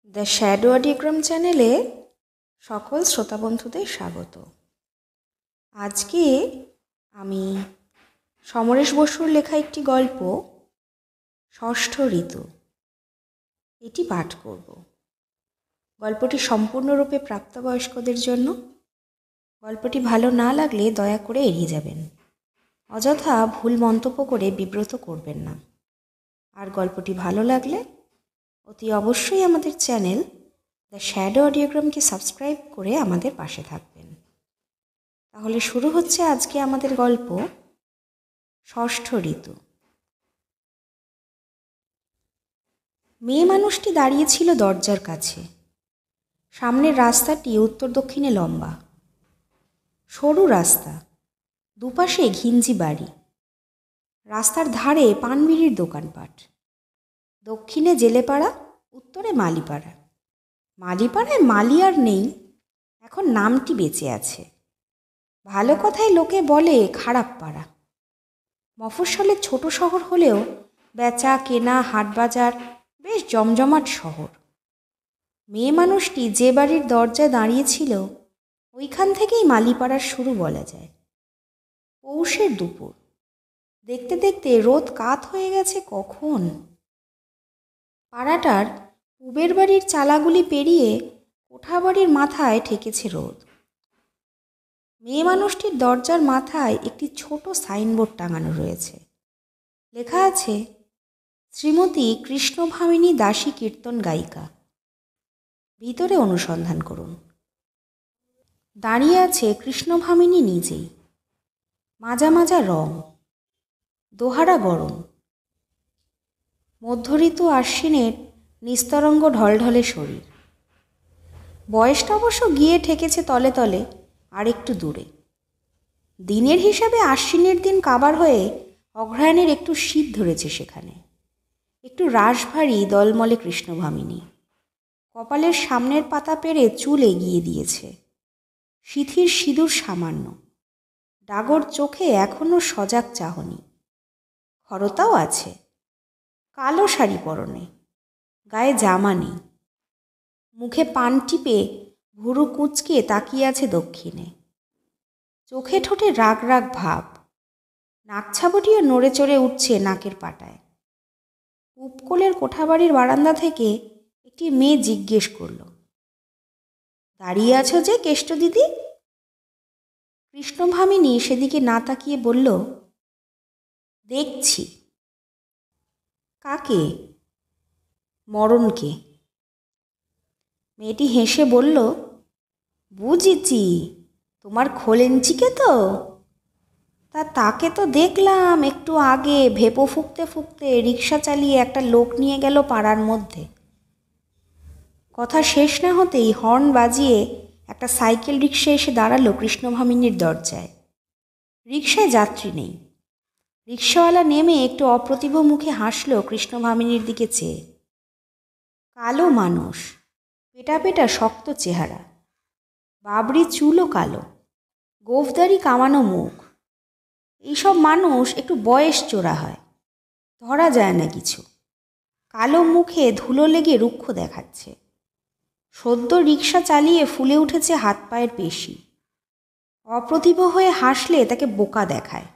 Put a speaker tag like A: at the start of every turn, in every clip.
A: The shadow অডিওগ্রাম চ্যানেলে সকল শ্রোতা বন্ধুদের স্বাগত। আজকে আমি সমরেশ বসুর লেখা একটি গল্প ষষ্ঠ ঋতু এটি পাঠ করব। গল্পটি সম্পূর্ণরূপে প্রাপ্তবয়স্কদের জন্য। গল্পটি ভালো না লাগলে দয়া করে এড়িয়ে যাবেন। অযথা ভুল মন্তব্য করে বিব্রত করবেন না। আর গল্পটি ভালো লাগলে অতি অবশ্যই আমাদের চ্যানেল দ্য শ্যাডো অডিওগ্রামকে সাবস্ক্রাইব করে আমাদের পাশে থাকবেন। তাহলে শুরু হচ্ছে আজকে আমাদের গল্প ষষ্ঠ ঋতু। মেয়ে মানুষটি দাঁড়িয়েছিল দরজার কাছে। সামনের রাস্তাটি উত্তর দক্ষিণে লম্বা, সরু রাস্তা, দুপাশে ঘিঞ্জি বাড়ি। রাস্তার ধারে পানবিড়ির দোকানপাট। দক্ষিণে জেলেপাড়া, উত্তরে মালিপাড়া। মালিপাড়ায় মালি আর নেই, এখন নামটি বেঁচে আছে। ভালো কথায় লোকে বলে খারাপ পাড়া। মফস্বলের ছোট শহর হলেও বেচা কেনা হাটবাজার বেশ জমজমাট শহর। মেয়ে মানুষটি যে বাড়ির দরজায় দাঁড়িয়েছিল ওইখান থেকেই মালিপাড়ার শুরু বলা যায়। পৌষের দুপুর, দেখতে দেখতে রোদ কাত হয়ে গেছে কখন। পাড়াটার পুবের বাড়ির চালাগুলি পেরিয়ে কোঠাবাড়ির মাথায় ঠেকেছে রোদ। মেয়ে মানুষটির দরজার মাথায় একটি ছোট সাইনবোর্ড টাঙানো রয়েছে। লেখা আছে, শ্রীমতী কৃষ্ণভামিনী দাসী কীর্তন গায়িকা, ভিতরে অনুসন্ধান করুন। দাঁড়িয়ে আছে কৃষ্ণভামিনী নিজেই। মাজা মাজা রং, দোহারা গরম, মধ্য ঋতু আশ্বিনের নিস্তরঙ্গ ঢলঢলে শরীর। বয়সটা অবশ্য গিয়ে ঠেকেছে তলে তলে আর একটু দূরে। দিনের হিসাবে আশ্বিনের দিন কাবার হয়ে অগ্রহায়ণের একটু শীত ধরেছে সেখানে। একটু রাশভারী দলমলে কৃষ্ণভামিনী। কপালের সামনের পাতা পেরে চুল এগিয়ে দিয়েছে। সিথির সিঁদুর সামান্য, ডাগর চোখে এখনও সজাগ চাহনি। খরতাও আছে। কালো শাড়ি পরনে, গায়ে জামা নেই। মুখে পান টিপে ভুরু কুঁচকে তাকিয়ে আছে দক্ষিণে। চোখে ঠোঁটে রাগ রাগ ভাব। নাকছাবটিও নড়ে চড়ে উঠছে নাকের পাটায়। উপকূলের কোঠাবাড়ির বারান্দা থেকে একটি মেয়ে জিজ্ঞেস করল, দাঁড়িয়ে আছো যে কেষ্ট দিদি? কৃষ্ণভামিনী সেদিকে না তাকিয়ে বলল, দেখছি। কাকে? মরণকে। মেয়েটি হেসে বলল, বুঝেছি, তোমার খোলেঞ্চিকে তো। তাকে তো দেখলাম একটু আগে ভেপো ফুঁকতে ফুঁকতে রিক্সা চালিয়ে একটা লোক নিয়ে গেল পাড়ার মধ্যে। কথা শেষ না হতেই হর্ন বাজিয়ে একটা সাইকেল রিক্সা এসে দাঁড়ালো কৃষ্ণভামিনীর দরজায়। রিক্সায় যাত্রী নেই। রিক্সাওয়ালা নেমে একটু অপ্রতিভ মুখে হাসল কৃষ্ণভামিনীর দিকে চেয়ে। কালো মানুষ, পেটা পেটা শক্ত চেহারা, বাবরি চুলও কালো, গোঁফদাড়ি কামানো মুখ। এইসব মানুষ একটু বয়স চোরা হয়, ধরা যায় না কিছু। কালো মুখে ধুলো লেগে রুক্ষ দেখাচ্ছে। সদ্য রিক্সা চালিয়ে ফুলে উঠেছে হাত পায়ের পেশি। অপ্রতিভ হয়ে হাসলে তাকে বোকা দেখায়।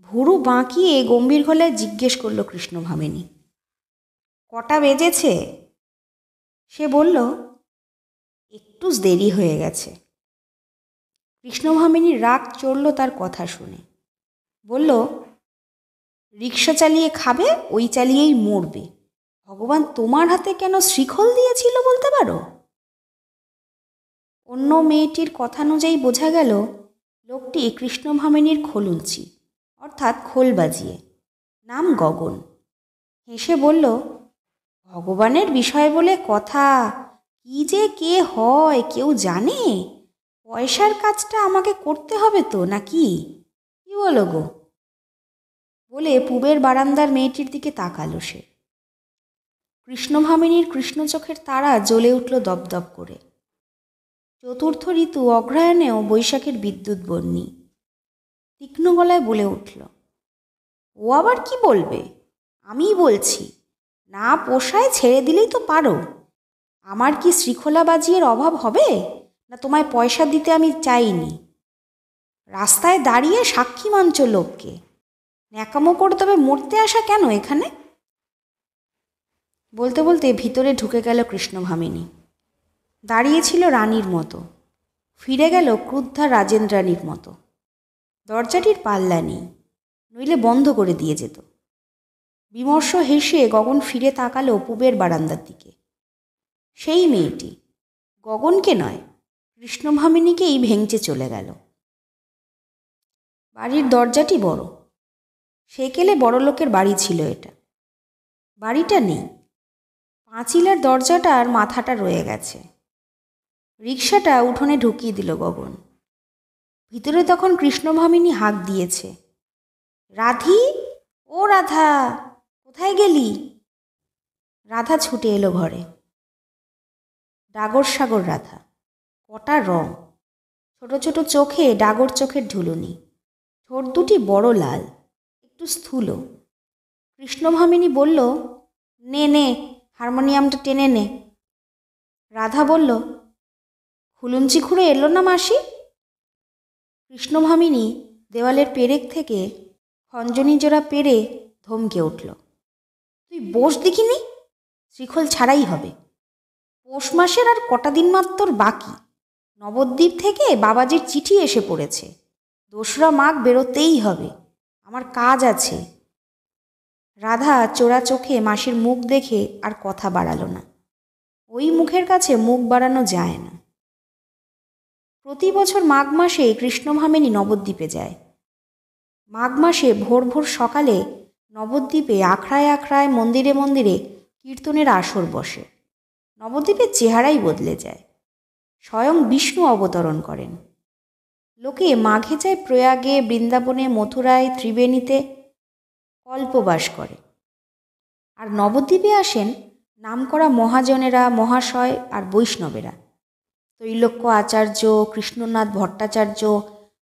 A: ভুরু বাঁকিয়ে গম্ভীর গলায় জিজ্ঞেস করল কৃষ্ণভামিনী, কটা বেজেছে? সে বলল, একটু দেরি হয়ে গেছে। কৃষ্ণভামিনীর রাগ চড়ল তার কথা শুনে। বলল, রিক্সা চালিয়ে খাবে, ওই চালিয়েই মরবে। ভগবান তোমার হাতে কেন শ্রীখল দিয়েছিল বলতে পারো? অন্য মেয়েটির কথানুযায়ী বোঝা গেল লোকটি কৃষ্ণভামিনীর খোলুঞ্চি, অর্থাৎ খোল বাজিয়ে। নাম গগন। হেসে বলল, ভগবানের বিষয় বলে কথা, কি যে কে হয় কেউ জানে? পয়সার কাজটা আমাকে করতে হবে তো নাকি? কি বলো গো? বলে পুবের বারান্দার মেয়েটির দিকে তাকালো সে। কৃষ্ণভামিনীর কৃষ্ণ চোখের তারা জ্বলে উঠল দপদপ করে। চতুর্থ ঋতু অগ্রহায়ণেও বৈশাখের বিদ্যুৎ বন্যি। তীক্ষ্ণ গলায় বলে উঠল, ও আবার কি বলবে? আমিই বলছি, না পোষায় ছেড়ে দিলেই তো পারো। আমার কি শ্রীখোলা বাজিয়ের অভাব হবে, না তোমায় পয়সা দিতে আমি চাইনি? রাস্তায় দাঁড়িয়ে সাক্ষী মানছ লোককে, ন্যাকামো করে তবে মরতে আসা কেন এখানে? বলতে বলতে ভিতরে ঢুকে গেল কৃষ্ণভামিনী। দাঁড়িয়েছিল রানীর মতো, ফিরে গেল ক্রুদ্ধা রাজেন্দ্রাণীর মতো। দরজাটির পাল্লা নেই, নইলে বন্ধ করে দিয়ে যেত। বিমর্ষ হেসে গগন ফিরে তাকালো পূবের বারান্দার দিকে। সেই মেয়েটি, গগনকে নয়, কৃষ্ণভামিনীকেই ভেঙচে চলে গেল। বাড়ির দরজাটি বড়, সেকেলে বড় লোকের বাড়ি ছিল এটা। বাড়িটা নেই, পাঁচিলের দরজাটার মাথাটা রয়ে গেছে। রিকশাটা উঠোনে ঢুকিয়ে দিল গগন। ভিতরে তখন কৃষ্ণভামিনী হাঁক দিয়েছে, রাধি, ও রাধা, কোথায় গেলি? রাধা ছুটে এলো ঘরে। ডাগর সাগর রাধা, কটা রং, ছোট ছোট চোখে ডাগর চোখের ঢুলুনি, ঠোঁট দুটি বড় লাল, একটু স্থূল। কৃষ্ণভামিনী বলল, নে নে, হারমোনিয়ামটা টেনে নে। রাধা বলল, খুলুঞ্চি খুঁড়ে এলো না মাসি? কৃষ্ণভামিনী দেওয়ালের পেরেক থেকে খঞ্জনি জোড়া পেরে ধমকে উঠল, তুই বস দেখিনি? শ্রীখোল ছাড়াই হবে। পৌষ মাসের আর কটা দিন মাত্র বাকি। নবদ্বীপ থেকে বাবাজির চিঠি এসে পড়েছে, 2রা মাঘ বেরোতেই হবে, আমার কাজ আছে। রাধা চোরা চোখে মাসির মুখ দেখে আর কথা বাড়ালো না। ওই মুখের কাছে মুখ বাড়ানো যায় না। প্রতি বছর মাঘ মাসে কৃষ্ণভামিনী নবদ্বীপে যায়। মাঘ মাসে ভোর ভোর সকালে নবদ্বীপে আখড়ায় আখড়ায় মন্দিরে মন্দিরে কীর্তনের আসর বসে। নবদ্বীপের চেহারাই বদলে যায়। স্বয়ং বিষ্ণু অবতরণ করেন। লোকে মাঘে যায় প্রয়াগে, বৃন্দাবনে, মথুরায়, ত্রিবেণীতে কল্পবাস করে। আর নবদ্বীপে আসেন নামকরা মহাজনেরা, মহাশয় আর বৈষ্ণবেরা। ত্রৈলোক্য আচার্য, কৃষ্ণনাথ ভট্টাচার্য,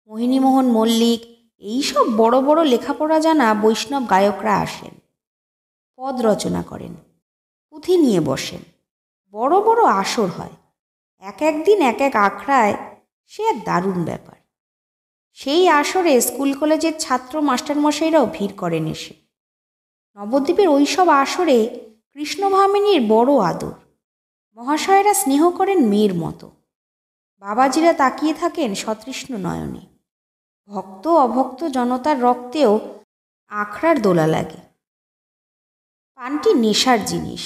A: মোহিনীমোহন মল্লিক, এইসব বড় বড় লেখাপড়া জানা বৈষ্ণব গায়করা আসেন, পদ রচনা করেন, পুঁথি নিয়ে বসেন। বড় বড় আসর হয়, এক এক দিন এক এক আখড়ায়। সে এক দারুণ ব্যাপার। সেই আসরে স্কুল কলেজের ছাত্র মাস্টারমশাইরাও ভিড় করেন এসে। নবদ্বীপের ওইসব আসরে কৃষ্ণভামিনীর বড় আদর। মহাশয়েরা স্নেহ করেন মেয়ের মতো। বাবাজিরা তাকিয়ে থাকেন সতৃষ্ণ নয়নে। ভক্ত অভক্ত জনতার রক্তেও আখড়ার দোলা লাগে। পানটি নেশার জিনিস।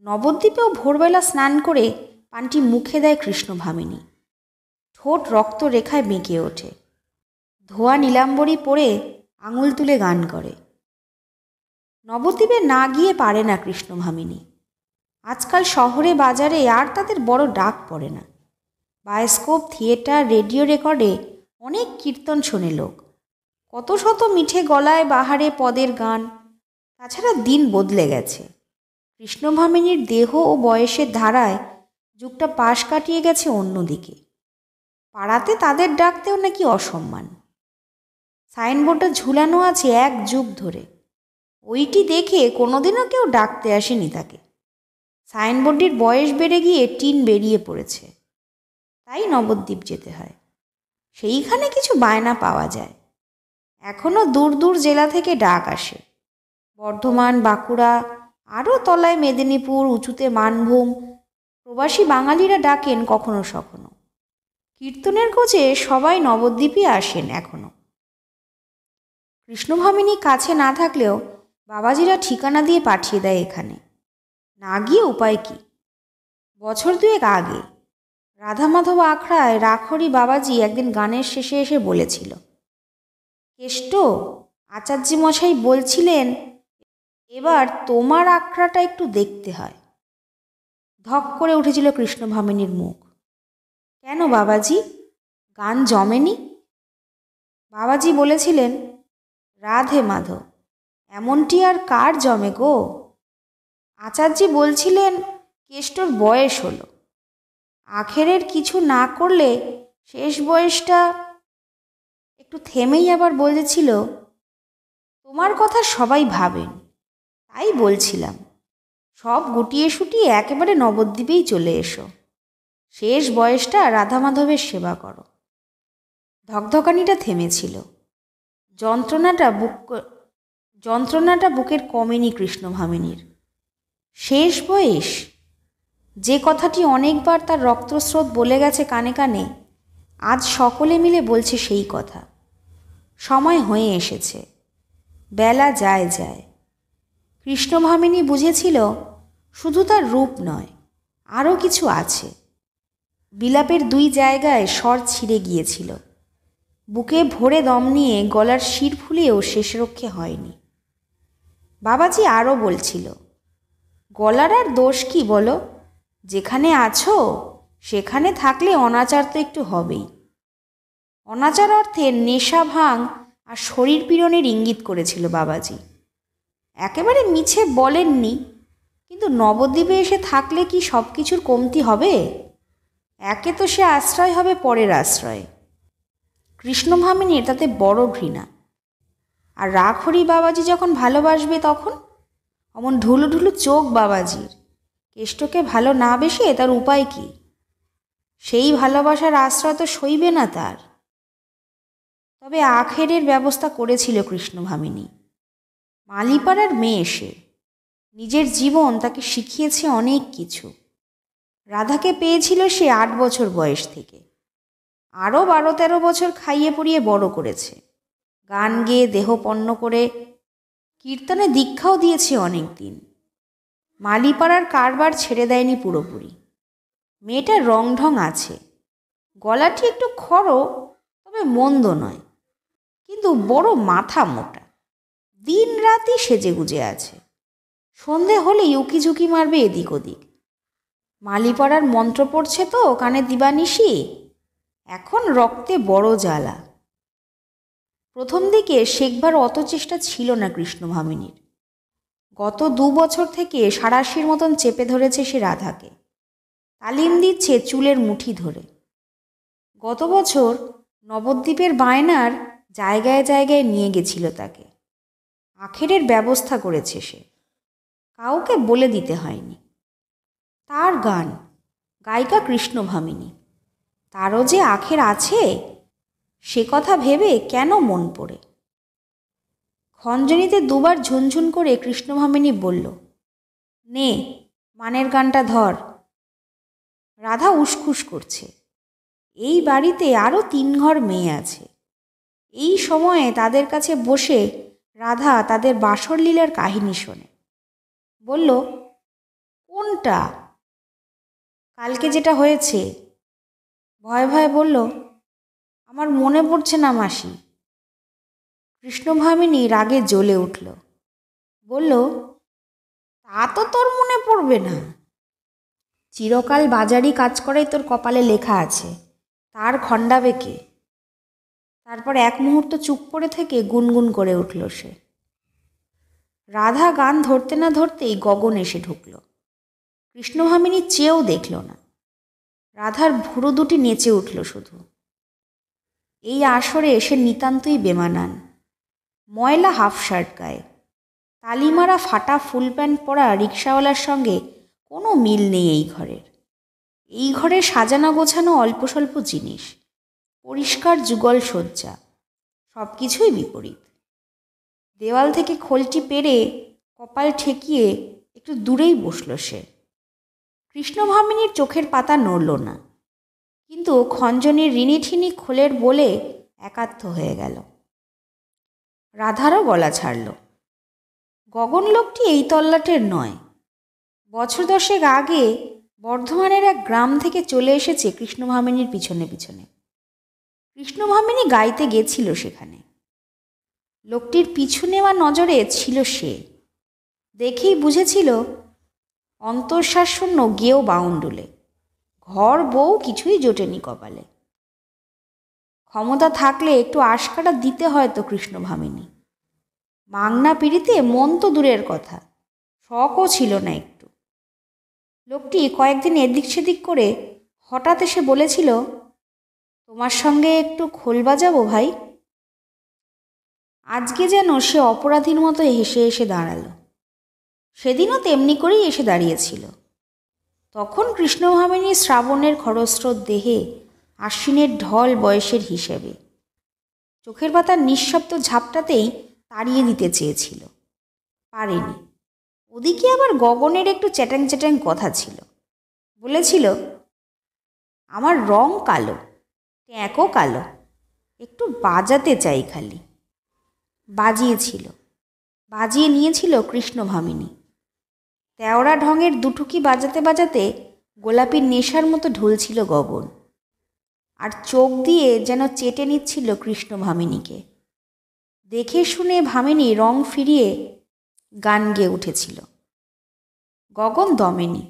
A: নবদ্বীপেও ভোরবেলা স্নান করে পানটি মুখে দেয় কৃষ্ণভামিনী। ঠোঁট রক্ত রেখায় বেঁকে ওঠে। ধোয়া নীলাম্বরী পরে আঙুল তুলে গান করে। নবদ্বীপে না গিয়ে পারে না কৃষ্ণভামিনী। আজকাল শহরে বাজারে আর তাদের বড় ডাক পড়ে না। বায়োস্কোপ, থিয়েটার, রেডিও রেকর্ডে অনেক কীর্তন শোনে লোক। কত শত মিঠে গলায় বাহারে পদের গান। তাছাড়া দিন বদলে গেছে। কৃষ্ণভামিনীর দেহ ও বয়সের ধারায় যুগটা পাশ কাটিয়ে গেছে অন্যদিকে। পাড়াতে তাদের ডাকতেও নাকি অসম্মান। সাইনবোর্ডটা ঝুলানো আছে 1 যুগ ধরে। ওইটি দেখে কোনোদিনও কেউ ডাকতে আসেনি তাকে। সাইনবোর্ডটির বয়স বেড়ে গিয়ে টিন বেরিয়ে পড়েছে, তাই নবদ্বীপ যেতে হয়। সেইখানে কিছু বায়না পাওয়া যায়। এখনও দূর দূর জেলা থেকে ডাক আসে। বর্ধমান, বাঁকুড়া, আরও তলায় মেদিনীপুর, উঁচুতে মানভূম। প্রবাসী বাঙালিরা ডাকেন কখনো সখনো। কীর্তনের খোঁজে সবাই নবদ্বীপে আসেন এখনও। কৃষ্ণভামিনী কাছে না থাকলেও বাবাজিরা ঠিকানা দিয়ে পাঠিয়ে দেয় এখানে। না গিয়ে উপায় কি? বছর 2 আগে রাধা মাধব আখড়ায় রাখরি বাবাজি একদিন গানের শেষে এসে বলেছিল, কেষ্ট, আচার্য মশাই বলছিলেন এবার তোমার আখড়াটা একটু দেখতে হয়। ধক করে উঠেছিল কৃষ্ণভামিনীর মুখ। কেন বাবাজি, গান জমেনি? বাবাজি বলেছিলেন, রাধে মাধব, এমনটি আর কার জমে গো? আচার্য বলছিলেন কেষ্টর বয়স হলো, আখেরের কিছু না করলে শেষ বয়সটা। একটু থেমেই আবার বলেছিল, তোমার কথা সবাই ভাবেন, তাই বলছিলাম, সব গুটিয়ে শুটিয়ে একেবারে নবদ্বীপেই চলে এসো। শেষ বয়সটা রাধা মাধবের সেবা করো। ধকধকানিটা থেমেছিল। যন্ত্রণাটা বুকের কমেনি কৃষ্ণভামিনীর। শেষ বয়স, যে কথাটি অনেকবার তার রক্তস্রোত বলে গেছে কানে কানে, আজ সকলে মিলে বলছে সেই কথা। সময় হয়ে এসেছে, বেলা যায় যায়। কৃষ্ণভামিনী বুঝেছিল শুধু তার রূপ নয়, আরও কিছু আছে। বিলাপের 2 জায়গায় স্বর ছিঁড়ে গিয়েছিল। বুকে ভরে দম নিয়ে গলার শির ফুলিয়েও শেষরক্ষে হয়নি। বাবাজি আরও বলছিল, গলার আর দোষ কি বলো? যেখানে আছো সেখানে থাকলে অনাচার তো একটু হবেই। অনাচার অর্থে নেশা, ভাঙ আর শরীর পীড়নের ইঙ্গিত করেছিল বাবাজি। একেবারে মিছে বলেননি, কিন্তু নবদ্বীপে এসে থাকলে কি সব কিছুর কমতি হবে? একে তো সে আশ্রয় হবে পরের আশ্রয়ে। কৃষ্ণভামিনীর তাতে বড় ঘৃণা। আর রাখহরি বাবাজি যখন ভালোবাসবে তখন? অমন ঢুলু ঢুলু চোখ বাবাজির, কেষ্টকে ভালো না বেসে তার উপায় কি? সেই ভালোবাসার আশ্রয় তো সইবে না তার। তবে আখেরের ব্যবস্থা করেছিল কৃষ্ণভামিনী। মালিপাড়ার মেয়ে সে, নিজের জীবন তাকে শিখিয়েছে অনেক কিছু। রাধাকে পেয়েছিল সে 8 বছর বয়স থেকে, আরও 12-13 বছর খাইয়ে পড়িয়ে বড় করেছে। গান গেয়ে দেহ পন্ন করে কীর্তনে দীক্ষাও দিয়েছে অনেক দিন। মালিপাড়ার কারবার ছেড়ে দেয়নি পুরোপুরি। মেয়েটার রং ঢং আছে, গলাটি একটু খড়ো, তবে মন্দ নয়, কিন্তু বড় মাথা মোটা। দিন রাতই সেজেগুজে আছে। সন্ধে হলেই উকিঝুঁকি মারবে এদিক ওদিক। মালিপাড়ার মন্ত্র পড়ছে তো কানে দিবানিশি, এখন রক্তে বড় জ্বালা। প্রথম দিকে শেখবার অত চেষ্টা ছিল না কৃষ্ণভামিনীর। গত 2 বছর থেকে সাঁড়াশির মতন চেপে ধরেছে সে রাধাকে, তালিম দিচ্ছে চুলের মুঠি ধরে। গত বছর নবদ্বীপের বায়নার জায়গায় জায়গায় নিয়ে গেছিল তাকে। আখেরের ব্যবস্থা করেছে সে, কাউকে বলে দিতে হয়নি। তার গান, গায়িকা কৃষ্ণভামিনী, তারও যে আখের আছে সে কথা ভেবে কেন মন পড়ে। খঞ্জনিতে 2 বার ঝুনঝুন করে কৃষ্ণভামিনী বলল, নে মানের গানটা ধর। রাধা উসখুস করছে। এই বাড়িতে আরও 3 ঘর মেয়ে আছে। এই সময়ে তাদের কাছে বসে রাধা তাদের বাসরলীলার কাহিনী শোনে। বলল, কোনটা? কালকে যেটা হয়েছে। ভয়ে ভয়ে বলল, আমার মনে পড়ছে না মাসি। কৃষ্ণভামিনী রাগে জ্বলে উঠল। বলল, তা তো তোর মনে পড়বে না? চিরকাল বাজারি কাজ করাই তোর কপালে লেখা আছে, তার খণ্ডাবে কে? তারপর এক মুহূর্ত চুপ করে থেকে গুনগুন করে উঠল সে। রাধা গান ধরতে না ধরতেই গগন এসে ঢুকল। কৃষ্ণভামিনী চেয়েও দেখল না। রাধার ভুরু দুটি নেচে উঠল শুধু। এই আসরে এসে নিতান্তই বেমানান। ময়লা হাফ শার্ট গায়ে, তালিমারা ফাটা ফুল প্যান্ট পরা রিক্সাওয়ালার সঙ্গে কোনো মিল নেই এই ঘরের। এই ঘরে সাজানো গোছানো অল্প স্বল্প জিনিস, পরিষ্কার যুগল সজ্জা, সব কিছুই বিপরীত। দেওয়াল থেকে খোলটি পেরে কপাল ঠেকিয়ে একটু দূরেই বসল সে। কৃষ্ণভামিনীর চোখের পাতা নড়ল না, কিন্তু খঞ্জনির রিনিঠিনি খোলের বলে একাত্ম হয়ে গেল। রাধারও গলা ছাড়ল। গগন লোকটি এই তল্লাটের নয়। বছর 10 আগে বর্ধমানের এক গ্রাম থেকে চলে এসেছে কৃষ্ণভামিনীর পিছনে পিছনে। কৃষ্ণভামিনী গাইতে গেছিল সেখানে। লোকটির পিছু নেওয়া নজরে ছিল সে। দেখেই বুঝেছিল অন্তঃশ্বাসশূন্য গেও বাউন্ডুলে, ঘর বউ কিছুই জোটেনি কপালে। ক্ষমতা থাকলে একটু আশকারা দিতে হয়তো কৃষ্ণভামিনী। মাংনা পিড়িতে মন তো দূরের কথা, শখও ছিল না একটু। লোকটি কয়েকদিন এদিক সেদিক করে হঠাৎ এসে বলেছিল, তোমার সঙ্গে একটু খোল বাজাবো ভাই? আজকে যেন সে অপরাধীর মতো হেসে হেসে দাঁড়ালো। সেদিনও তেমনি করেই এসে দাঁড়িয়েছিল। তখন কৃষ্ণভামিনীর শ্রাবণের খরস্রোত দেহে আশ্বিনের ঢল বয়সের হিসেবে চোখের পাতার নিঃশব্দ ঝাপটাতেই তাড়িয়ে দিতে চেয়েছিল, পারেনি। ওদিকে আবার গগনের একটু চ্যাটাং চ্যাটাং কথা ছিল। বলেছিল, আমার রং কালো, ট্যাঁকও কালো, একটু বাজাতে চাই খালি। বাজিয়ে নিয়েছিল কৃষ্ণভামিনী। তেওড়া ঢঙের দুটুকি বাজাতে বাজাতে গোলাপির নেশার মতো ঢুলছিল গগন, আর চোখ দিয়ে যেন চেটে নিচ্ছিল কৃষ্ণভামিনীকে। দেখে শুনে ভামিনী রং ফিরিয়ে গান গেয়ে উঠেছিল। গগন দমেনি।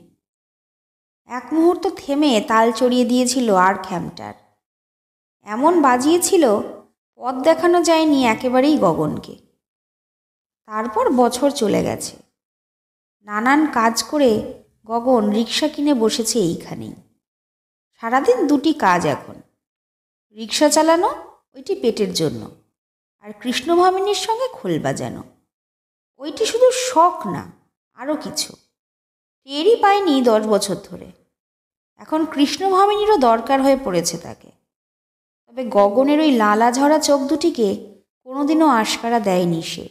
A: এক মুহূর্ত থেমে তাল চড়িয়ে দিয়েছিল আর খ্যামটার। এমন বাজিয়েছিল পথ দেখানো যায়নি একেবারেই গগনকে। তারপর বছর চলে গেছে। নানান কাজ করে গগন রিক্সা কিনে বসেছে এইখানেই। সারাদিন দুটি কাজ এখন, রিক্সা চালানো, ওইটি পেটের জন্য, আর কৃষ্ণভামিনীর সঙ্গে খোল বাজানো। ওইটি শুধু শখ না, আরও কিছু। টেরই পায়নি 10 বছর ধরে। এখন কৃষ্ণভামিনীরও দরকার হয়ে পড়েছে তাকে। তবে গগনের ওই লালা ঝরা চোখ দুটিকে কোনোদিনও আশকারা দেয়নি সে।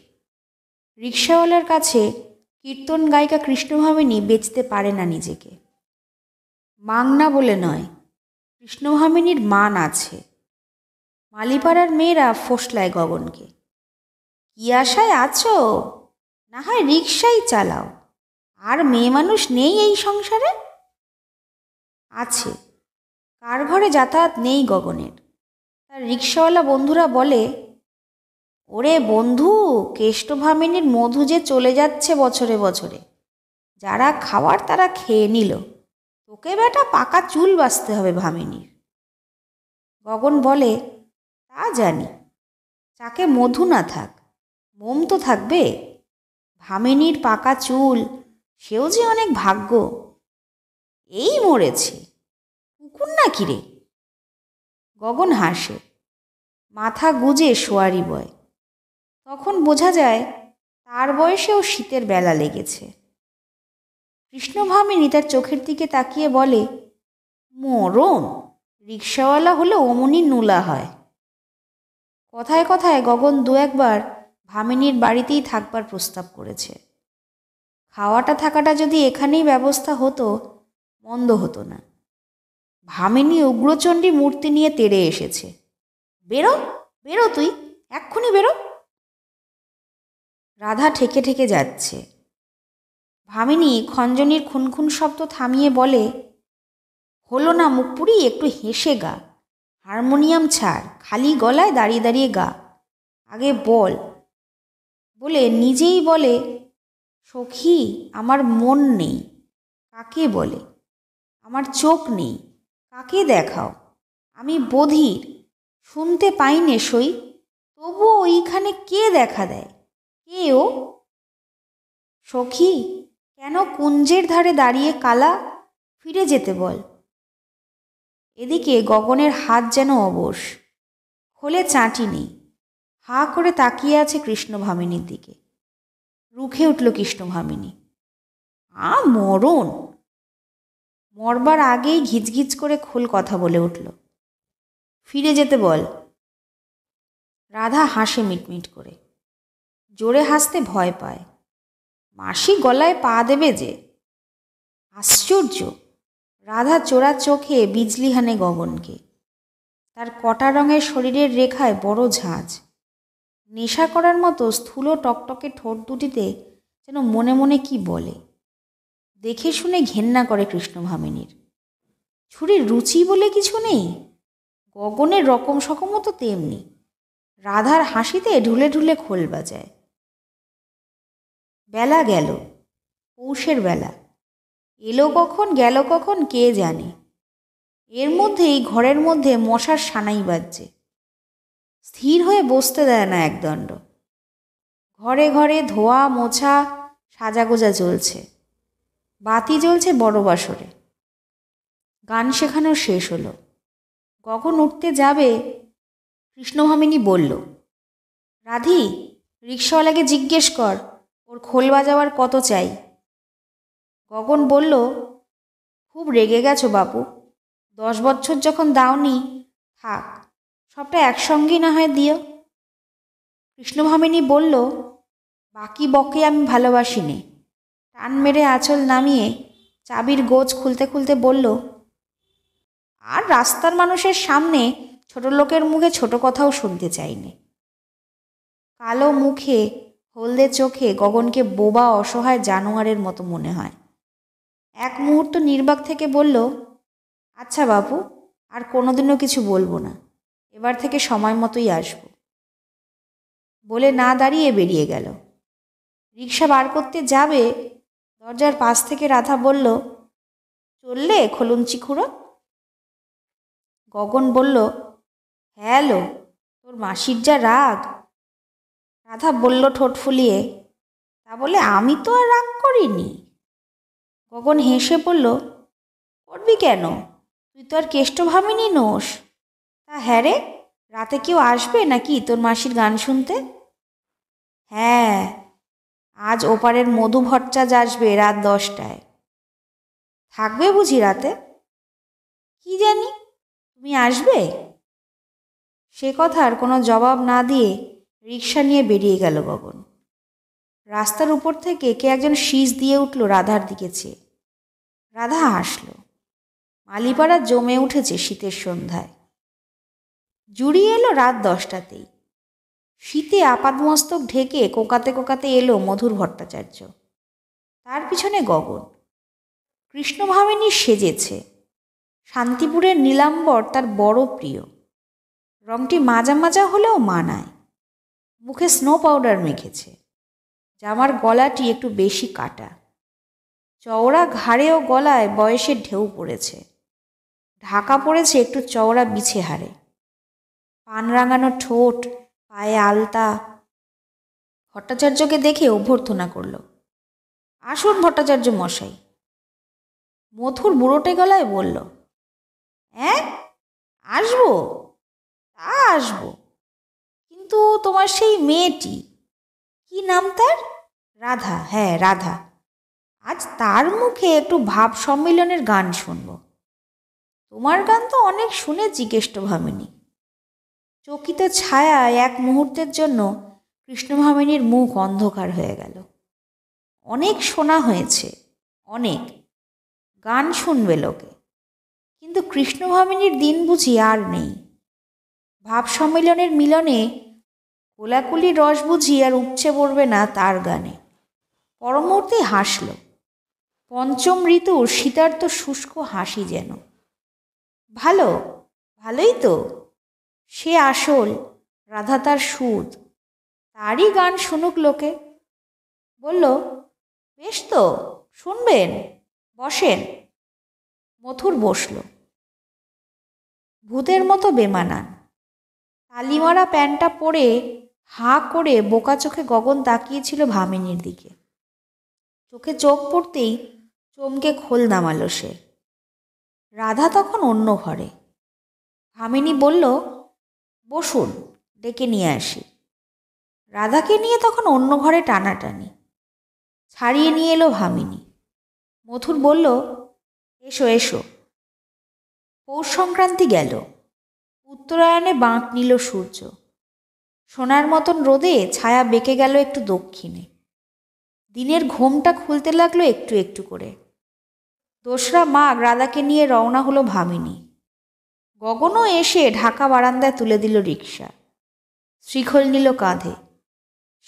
A: রিক্সাওয়ালার কাছে কীর্তন গায়িকা কৃষ্ণভামিনী বেচতে পারে না নিজেকে। মাংনা বলে নয়, কৃষ্ণভামিনীর মান আছে। মালিপাড়ার মেয়েরা ফোসলায় গগনকে। কি আশায় আছো? না হয় রিক্সাই চালাও, আর মেয়ে মানুষ নেই এই সংসারে? আছে, কার ঘরে যাতায়াত নেই গগনের। তার রিক্সাওয়ালা বন্ধুরা বলে, ওরে বন্ধু, কেষ্টভামিনীর মধু যে চলে যাচ্ছে বছরে বছরে। যারা খাওয়ার তারা খেয়ে নিল, তোকে বেটা পাকা চুল বাঁচতে হবে ভামিনীর। গগন বলে, তা জানি, চাকে মধু না থাক, মোম তো থাকবে। ভামিনীর পাকা চুল, সেও যে অনেক ভাগ্য। এই মরেছে, কুকুর না কিরে? গগন হাসে, মাথা গুজে সোয়ারি বয়। তখন বোঝা যায় তার বয়সেও শীতের বেলা লেগেছে। কৃষ্ণভামিনী তার চোখের দিকে তাকিয়ে বলে, মরণ, রিক্সাওয়ালা হলে অমনি নুলা হয়। কথায় কথায় গগন দু একবার ভামিনীর বাড়িতেই থাকবার প্রস্তাব করেছে। খাওয়াটা থাকাটা যদি এখানেই ব্যবস্থা হতো মন্দ হতো না। ভামিনী উগ্রচণ্ডী মূর্তি নিয়ে তেড়ে এসেছে। বেরো, বেরো, তুই এক্ষুনি বেরো। রাধা ঠেকে ঠেকে যাচ্ছে। ভামিনী খঞ্জনির খুনখুন শব্দ থামিয়ে বলে, হলো না মুখপুরি, একটু হেসে গা। হারমোনিয়াম ছাড়, খালি গলায় দাঁড়িয়ে দাঁড়িয়ে গা। আগে বল। বলে নিজেই বলে, সখী, আমার মন নেই, কাকে বলে? আমার চোখ নেই, কাকে দেখাও? আমি বধির, শুনতে পাই নে সই, তবুও ওইখানে কে দেখা দেয়? কে ও? সখী, কেন কুঞ্জের ধারে দাঁড়িয়ে কালা? ফিরে যেতে বল। এদিকে গগনের হাত যেন অবশ, খোলে চাঁটি নেই। হা করে তাকিয়ে আছে কৃষ্ণভামিনীর দিকে। রুখে উঠল কৃষ্ণভামিনী, মরণ। মরবার আগেই ঘিচঘিচ করে খোল কথা বলে উঠল, ফিরে যেতে বল। রাধা হাসে মিটমিট করে, জোরে হাসতে ভয় পায়। মাসি গলায় পা দেবে যে। আশ্চর্য, রাধা চোরা চোখে বিজলি হানে গগনকে। তার কটা রঙের শরীরের রেখায় বড় ঝাঁঝ। নেশা করার মতো স্থূল টকটকে ঠোঁট দুটিতে যেন মনে মনে কি বলে। দেখে শুনে ঘেন্না করে কৃষ্ণভামিনীর। ছুরির রুচি বলে কিছু নেই। গগনের রকম সকমও তো তেমনি। রাধার হাসিতে ঢুলে ঢুলে খোল বাজায়। বেলা গেল, পৌষের বেলা। এলো কখন গেল কখন কে জানে। এর মধ্যেই ঘরের মধ্যে মশার সানাই বাজছে। স্থির হয়ে বসতে দেয় না একদণ্ড। ঘরে ঘরে ধোয়া মোছা সাজাগোজা চলছে। বাতি জ্বলছে বড় বাসরে। গান শেখানো শেষ হলো। গগন উঠতে যাবে, কৃষ্ণভামিনী বলল, রাধি, রিক্সাওয়ালাকে জিজ্ঞেস কর ওর খোল বাজাবার কত চাই। গগন বলল, খুব রেগে গেছো বাপু। 10 বছর যখন দাওনি, থাক, সবটা একসঙ্গেই না হয় দিও। কৃষ্ণভামিনী বলল, বাকি বকে আমি ভালোবাসি নে। টান মেরে আঁচল নামিয়ে চাবির গোছ খুলতে খুলতে বলল, আর রাস্তার মানুষের সামনে ছোট লোকের মুখে ছোট কথাও শুনতে চাইনি। কালো মুখে হলদে চোখে গগনকে বোবা অসহায় জানোয়ারের মতো মনে হয়। এক মুহূর্ত নির্বাক থেকে বলল, আচ্ছা বাপু, আর কোনোদিনও কিছু বলবো না, এবার থেকে সময় মতোই আসব। বলে না দাঁড়িয়ে বেরিয়ে গেল। রিকশা বার করতে যাবে, দরজার পাশ থেকে রাধা বলল, চললে খলুঞ্চি খুঁড়ো? গগন বলল, হ্যালো, তোর মাসির যা রাগ। রাধা বলল ঠোঁট ফুলিয়ে, তা বলে আমি তো আর রাগ করিনি। গগন হেসে বলল, করবি কেন, তুই তো আর কেষ্টভামিনী নোস। তা হ্যাঁ রে, রাতে কেউ আসবে নাকি তোর মাসির গান শুনতে? হ্যাঁ, আজ ওপারের মধু ভট্টাচার্য আসবে রাত 10টায়। থাকবে বুঝি রাতে? কি জানি, তুমি আসবে? সে কথার কোনো জবাব না দিয়ে রিকশা নিয়ে বেরিয়ে গেল গগন। রাস্তার উপর থেকে কে একজন শীষ দিয়ে উঠল রাধার দিকে চেয়ে। রাধা হাসল। মালিপাড়া জমে উঠেছে শীতের সন্ধ্যায়। জুড়িয়ে এলো রাত 10টাতেই। শীতে আপাদমস্তক ঢেকে কোকাতে কোকাতে এলো মধুর ভট্টাচার্য, তার পিছনে গগন। কৃষ্ণভামিনী সেজেছে। শান্তিপুরের নীলাম্বর তার বড় প্রিয়। রংটি মাজা মাজা হলেও মানায়। মুখে স্নো পাউডার মেখেছে। জামার গলাটি একটু বেশি কাটা। চওড়া ঘাড়ে ও গলায় বয়সের ঢেউ পড়েছে। ঢাকা পড়েছে একটু চওড়া বিছে হাড়ে। পান রাঙানো ঠোঁট, পায়ে আলতা। ভট্টাচার্যকে দেখে অভ্যর্থনা করল, আসুন ভট্টাচার্য মশাই। মধুর বুড়োটে গলায় বলল, হ্যাঁ আসবো? তা আসবো, কিন্তু তোমার সেই মেয়েটি, কি নাম তার? রাধা, হ্যাঁ রাধা। আজ তার মুখে একটু ভাব সম্মিলনের গান শুনব। তোমার গান তো অনেক শুনেছি কেষ্টভামিনী। চকিত ছায়ায় এক মুহূর্তের জন্য কৃষ্ণভামিনীর মুখ অন্ধকার হয়ে গেল। অনেক শোনা হয়েছে, অনেক গান শুনবে লোকে, কিন্তু কৃষ্ণভামিনীর দিন বুঝি আর নেই। ভাব সম্মিলনের মিলনে কোলাকুলির রস বুঝি আর উপচে পড়বে না তার গানে। পরমুহূর্তে হাসল, পঞ্চম ঋতুর শীতার্ত শুষ্ক হাসি যেন। ভালো, ভালোই তো, সে আসল, রাধা তার সুদ, তারই গান শুনুক লোকে। বলল, বেশ তো, শুনবেন, বসেন। মথুর বসল। ভূতের মতো বেমানান। তালিমারা প্যান্টটা পরে হাঁ করে বোকা চোখে গগন তাকিয়েছিল ভামিনীর দিকে। চোখে চোখ পড়তেই চমকে খোল নামালো সে। রাধা তখন অন্য ঘরে। ভামিনী বলল, বসুন, ডেকে নিয়ে আসি। রাধাকে নিয়ে তখন অন্য ঘরে টানাটানি। ছাড়িয়ে নিয়ে এলো ভামিনী। মথুর বলল, এসো এসো। পৌষ সংক্রান্তি গেল। উত্তরায়ণে বাঁক নিল সূর্য। সোনার মতন রোদে ছায়া বেঁকে গেল একটু দক্ষিণে। দিনের ঘোমটা খুলতে লাগলো একটু একটু করে। দোসরা মাঘ রাধাকে নিয়ে রওনা হলো ভামিনী। গগনও এসে ঢাকা বারান্দায় তুলে দিল রিকশা। শ্রীখোল নিল কাঁধে।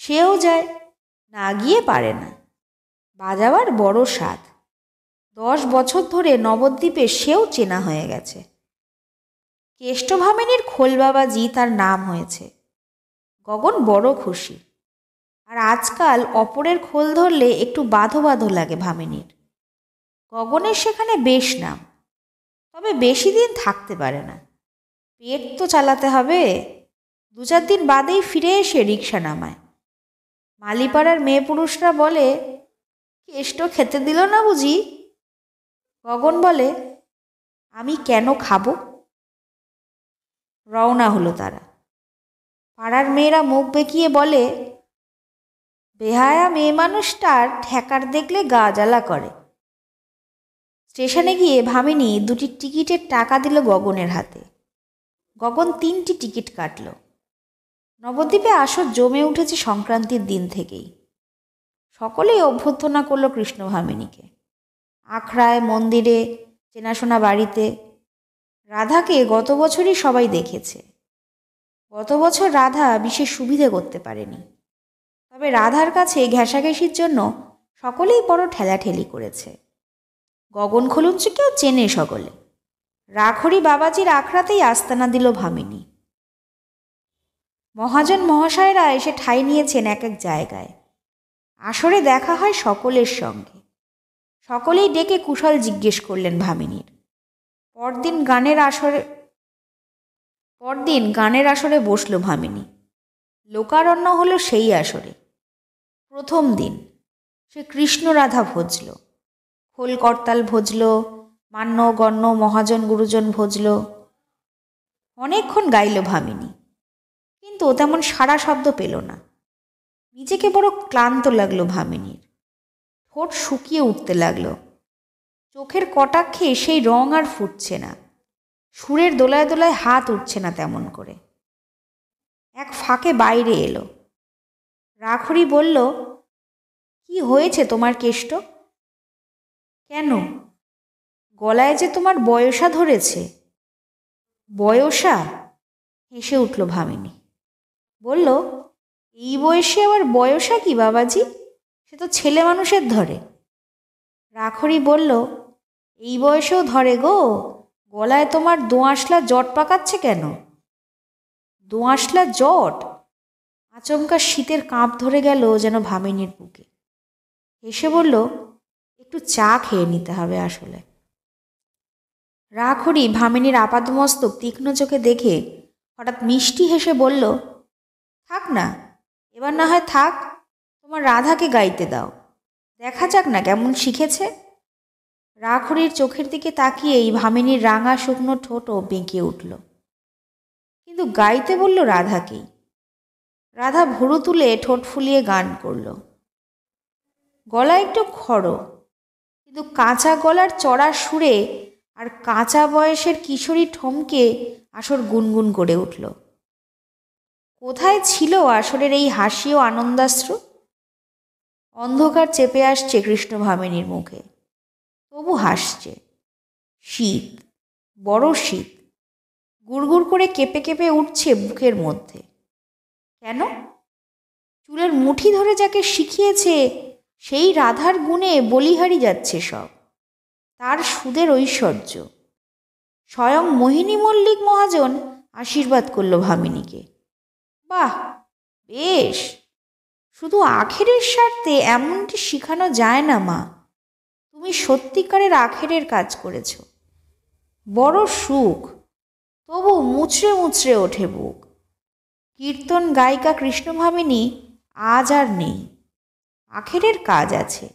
A: সেও যায়, না গিয়ে পারে না। বাজাবার বড় স্বাদ। 10 বছর ধরে নবদ্বীপে সেও চেনা হয়ে গেছে। কেষ্টভামিনীর খোলবাবাজি তার নাম হয়েছে। গগন বড় খুশি। আর আজকাল অপরের খোল ধরলে একটু বাঁধো বাঁধো লাগে ভামিনীর। গগনের সেখানে বেশ নাম, তবে বেশি দিন থাকতে পারে না। পেট তো চালাতে হবে। 2-4 দিন বাদেই ফিরে এসে রিকশা নামায়। মালিপাড়ার মেয়ে পুরুষরা বলে, কেষ্ট খেতে দিল না বুঝি? গগন বলে, আমি কেন খাবো? রওনা হলো তারা। পাড়ার মেয়েরা মুখ বেঁকিয়ে বলে, বেহায়া মেয়ে মানুষটার ঠেকার দেখলে গা জ্বালা করে। স্টেশনে গিয়ে ভামিনী দুটি টিকিটের টাকা দিল গগনের হাতে। গগন 3টি টিকিট কাটল। নবদ্বীপে আসর জমে উঠেছে সংক্রান্তির দিন থেকেই। সকলেই অভ্যর্থনা করল কৃষ্ণ ভামিনীকে। আখড়ায়, মন্দিরে, চেনাশোনা বাড়িতে। রাধাকে গত বছরই সবাই দেখেছে। গত বছর রাধা বিশেষ সুবিধে করতে পারেনি, তবে রাধার কাছে ঘেঁষাঘেঁষির জন্য সকলেই বড় ঠেলাঠেলি করেছে। গগন খলুঞ্চিকেও চেনে সকলে। রাখড়ি বাবাজির আখড়াতেই আস্তানা দিল ভামিনী। মহাজন মহাশয়রা এসে ঠাঁই নিয়েছেন এক এক জায়গায়। আসরে দেখা হয় সকলের সঙ্গে। সকলেই ডেকে কুশল জিজ্ঞেস করলেন ভামিনীর। পরদিন গানের আসরে বসল ভামিনী। লোকারণ্য হলো সেই আসরে। প্রথম দিন সে কৃষ্ণ রাধা ভজল, খোল করতাল ভজল, মান্য গণ্য মহাজন গুরুজন ভজল। অনেকক্ষণ গাইল ভামিনী, কিন্তু তেমন সাড়া শব্দ পেল না। নিজেকে বড় ক্লান্ত লাগলো ভামিনীর। ঠোঁট শুকিয়ে উঠতে লাগলো। চোখের কটাক্ষে সেই রং আর ফুটছে না। সুরের দোলায় দোলায় হাত উঠছে না তেমন করে। এক ফাঁকে বাইরে এলো। রাখড়ি বলল, কি হয়েছে তোমার কেষ্ট? কেন, গলায় যে তোমার বয়সা ধরেছে। বয়সা? হেসে উঠল ভামিনী। বলল, এই বয়সে আবার বয়সা কি বাবাজি? সে তো ছেলে মানুষের ধরে। রাখড়ি বলল, এই বয়সেও ধরে গো। গলায় তোমার দোআঁশলা জট পাকাচ্ছে কেন? দোআঁশলা জট? আচমকা শীতের কাঁপ ধরে গেল যেন ভামিনীর বুকে। হেসে বলল, একটু চা খেয়ে নিতে হবে আসলে। রাখড়ি ভামিনীর আপাদমস্তক তীক্ষ্ণ চোখে দেখে হঠাৎ মিষ্টি হেসে বলল, থাক না, এবার না হয় থাক। তোমার রাধাকে গাইতে দাও, দেখা যাক না কেমন শিখেছে। রাখড়ির চোখের দিকে তাকিয়েই ভামিনীর রাঙা শুকনো ঠোঁটও বেঁকে উঠল। কিন্তু গাইতে বলল রাধাকেই। রাধা ভুরু তুলে ঠোঁট ফুলিয়ে গান করল। গলা একটু খড়ো, কিন্তু কাঁচা গলার চড়া সুরে আর কাঁচা বয়সের কিশোরী ঠমকে আসর গুনগুন করে উঠল। কোথায় ছিল আসরের এই হাসি ও আনন্দাশ্রু? অন্ধকার চেপে আসছে কৃষ্ণ ভামিনীর মুখে, তবু হাসছে। শীত, বড় শীত, গুড়গুড় করে কেঁপে কেঁপে উঠছে বুকের মধ্যে। কেন? চুলের মুঠি ধরে যাকে শিখিয়েছে সেই রাধার গুণে বলিহারি যাচ্ছে সব। তার সুদের ঐশ্বর্য। স্বয়ং মোহিনী মল্লিক মহাজন আশীর্বাদ করল ভামিনীকে। বাহ, বেশ। শুধু আখেরের স্বার্থে এমনটি শিখানো যায় না মা। তুমি সত্যিকারের আখেরের কাজ করেছ। বড় সুখ, তবু মুচড়ে মুচড়ে ওঠে বুক। কীর্তন গায়িকা কৃষ্ণ ভামিনী আজ আর নেই। আখেরের কাজ আছে।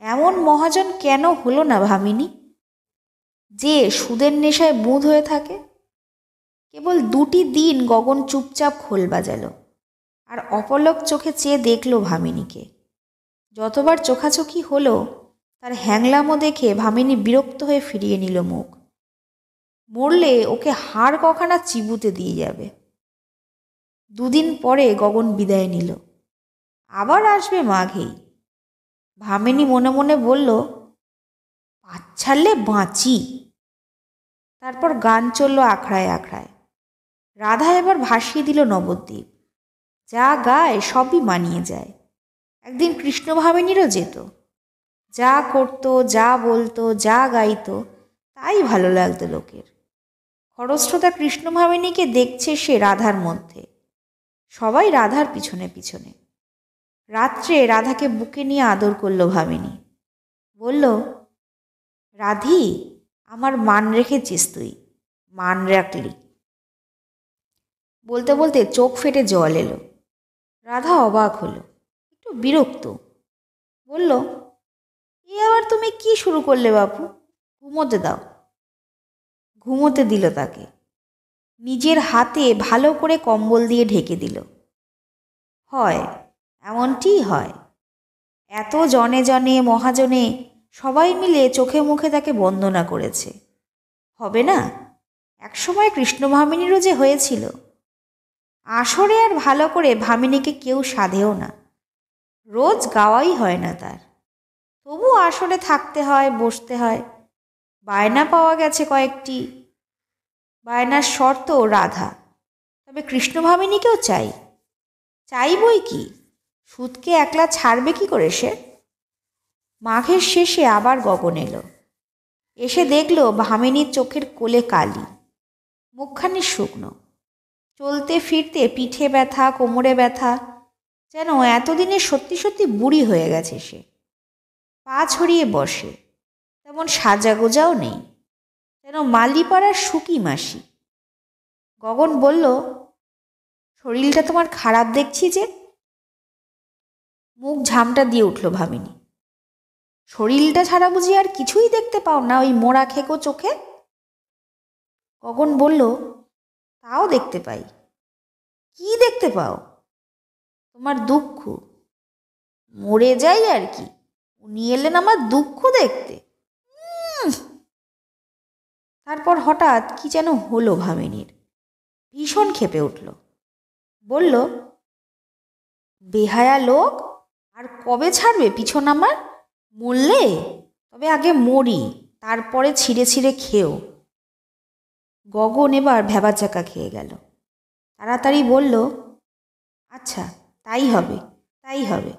A: এমন মহাজন কেন হলো না ভামিনী, যে সুদের নেশায় বুঁদ হয়ে থাকে? কেবল 2টি দিন গগন চুপচাপ খোল বাজালো, আর অপলক চোখে চেয়ে দেখল ভামিনীকে। যতবার চোখাচোখি হলো, তার হ্যাংলামো দেখে ভামিনী বিরক্ত হয়ে ফিরিয়ে নিল মুখ। মরলে ওকে হাড় কখানা চিবুতে দিয়ে যাবে। 2 দিন পরে গগন বিদায় নিল। আবার আসবে মাঘেই। ভামিনী মনে মনে বলল, পাঁচ ছাড়লে বাঁচি। তারপর গান চলল আখড়ায় আখড়ায়। রাধা এবার ভাসিয়ে দিল নবদ্বীপ। যা গায় সবই মানিয়ে যায়। একদিন কৃষ্ণ ভামিনীরও যেত। যা করত, যা বলতো, যা গাইতো, তাই ভালো লাগতো লোকের। খরস্রোতা কৃষ্ণ ভামিনীকে দেখছে সে রাধার মধ্যে। সবাই রাধার পিছনে পিছনে। রাত্রে রাধাকে বুকে নিয়ে আদর করল ভামিনী। বলল, রাধি, আমার মান রেখেছিস তুই, মান রাখলি। বলতে বলতে চোখ ফেটে জল এলো। রাধা অবাক হলো, একটু বিরক্ত। বলল, এ আবার তুমি কি শুরু করলে বাপু? ঘুমোতে দাও। ঘুমোতে দিল তাকে। নিজের হাতে ভালো করে কম্বল দিয়ে ঢেকে দিল। হয়, এমনটিই হয়। এত জনে জনে মহাজনে সবাই মিলে চোখে মুখে তাকে বন্দনা করেছে। হবে না, একসময় কৃষ্ণ ভামিনীরও যে হয়েছিল। আসরে আর ভালো করে ভামিনীকে কেউ সাধেও না, রোজ গাওয়াই হয় না তার। তবু আসরে থাকতে হয়, বসতে হয়। বায়না পাওয়া গেছে কয়েকটি। বায়নার শর্ত রাধা, তবে কৃষ্ণ ভামিনীকেও চাই। চাইবই কি, সুদকে একলা ছাড়বে কি করে সে? মাঘের শেষে আবার গগন এলো। এসে দেখল ভামিনীর চোখের কোলে কালি, মুখখানি শুকনো। চলতে ফিরতে পিঠে ব্যথা, কোমরে ব্যথা, যেন এতদিনে সত্যি সত্যি বুড়ি হয়ে গেছে সে। পা ছড়িয়ে বসে, তেমন সাজাগোজাও নেই, যেন মালিপাড়ার সুকি মাসি। গগন বলল, শরীরটা তোমার খারাপ দেখছি যে। মুখ ঝামটা দিয়ে উঠল ভামিনী। শরীরটা ছাড়া বুঝি আর কিছুই দেখতে পাও না ওই মোড়া খেকো চোখে? গগন বলল, তাও দেখতে পাই। কি দেখতে পাও? তোমার দুঃখ। মরে যাই আর কি, উনি এলেন আমার দুঃখ দেখতে। তারপর হঠাৎ কি যেন হলো ভামিনীর, ভীষণ ক্ষেপে উঠল। বলল, বেহায়া লোক, আর কবে ছাড়বে পিছন আমার? মরলে তবে আগে মরি, তারপরে ছিঁড়ে ছিঁড়ে খেও। গগন এবার ভ্যাবাচাকা খেয়ে গেল। তাড়াতাড়ি বলল, আচ্ছা তাই হবে, তাই হবে,